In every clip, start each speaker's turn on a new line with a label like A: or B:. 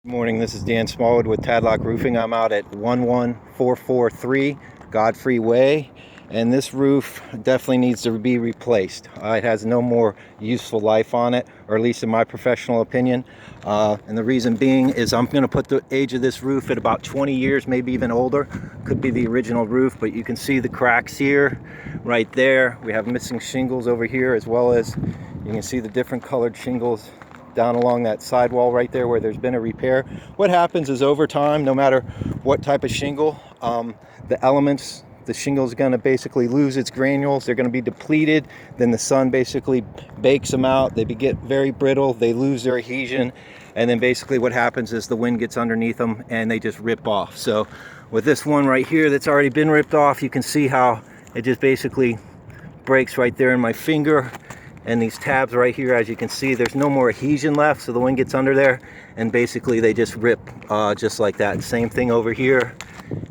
A: Good morning, this is Dan Smallwood with Tadlock Roofing. I'm out at 11443 Godfrey Way, and this roof definitely needs to be replaced. It has no more useful life on it, or at least in my professional opinion. And the reason being is I'm going to put the age of this roof at about 20 years, maybe even older. Could be the original roof, but you can see the cracks here, right there. We have missing shingles over here, as well as you can see the different colored shingles down along that sidewall right there where there's been a repair. What happens is over time, no matter what type of shingle, the shingle is going to basically lose its granules. They're going to be depleted. Then the sun basically bakes them out. They get very brittle. They lose their adhesion. And then basically what happens is the wind gets underneath them and they just rip off. So with this one right here that's already been ripped off, you can see how it just basically breaks right there in my finger. And these tabs right here, as you can see, there's no more adhesion left, so the wind gets under there and basically they just rip just like that. Same thing over here,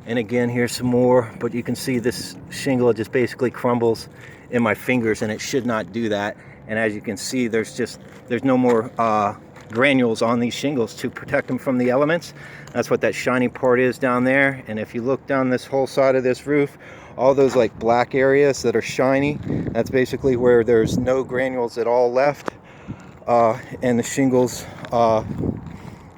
A: and again here's some more, but you can see this shingle just basically crumbles in my fingers, and it should not do that. And as you can see, there's no more granules on these shingles to protect them from the elements. That's what that shiny part is down there. And if you look down this whole side of this roof, all those like black areas that are shiny, that's basically where there's no granules at all left, and the shingles are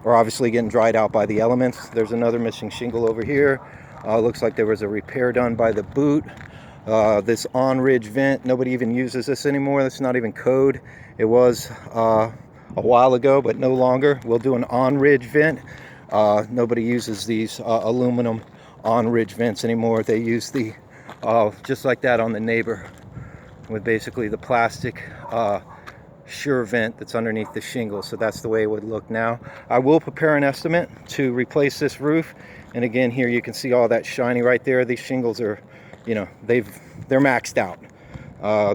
A: obviously getting dried out by the elements. There's another missing shingle over here. Looks like there was a repair done by the boot. This on-ridge vent, nobody even uses this anymore. That's not even code. It was a while ago, but no longer. We'll do an on-ridge vent. Nobody uses these aluminum on-ridge vents anymore. They use the just like that on the neighbor, with basically the plastic sure vent that's underneath the shingle. So that's the way it would look now. I will prepare an estimate to replace this roof. And again, here you can see all that shiny right there. These shingles are, they're maxed out.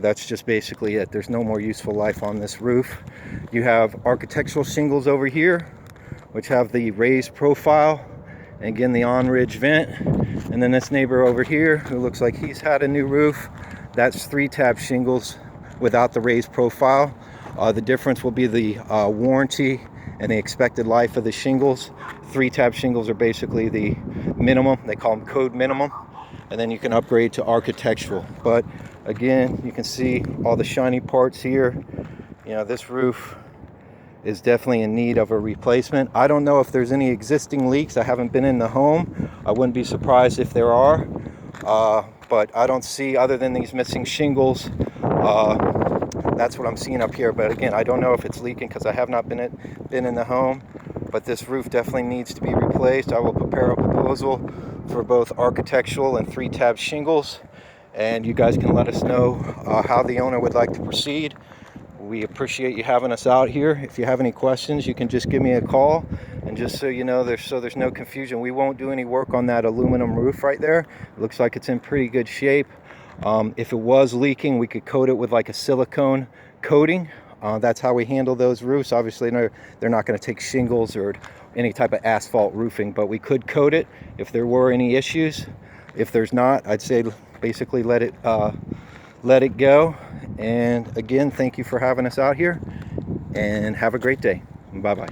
A: That's just basically it. There's no more useful life on this roof. You have architectural shingles over here, which have the raised profile, and again the on-ridge vent. And then this neighbor over here, who looks like he's had a new roof, that's 3-tab shingles without the raised profile. The difference will be the warranty and the expected life of the shingles. 3-tab shingles are basically the minimum. They call them code minimum. And then you can upgrade to architectural. But again, you can see all the shiny parts here. This roof is definitely in need of a replacement. I don't know if there's any existing leaks. I haven't been in the home. I wouldn't be surprised if there are. But I don't see, other than these missing shingles, that's what I'm seeing up here. But again, I don't know if it's leaking because I have not been in the home. But this roof definitely needs to be replaced. I will prepare a proposal for both architectural and 3-tab shingles, and you guys can let us know how the owner would like to proceed. We appreciate you having us out here. If you have any questions, you can just give me a call. And just so you know, there's no confusion, we won't do any work on that aluminum roof right there. It looks like it's in pretty good shape. If it was leaking, we could coat it with like a silicone coating. That's how we handle those roofs. Obviously, they're not going to take shingles or any type of asphalt roofing, but we could coat it if there were any issues. If there's not, I'd say basically let it go. And again, thank you for having us out here, and have a great day. Bye-bye.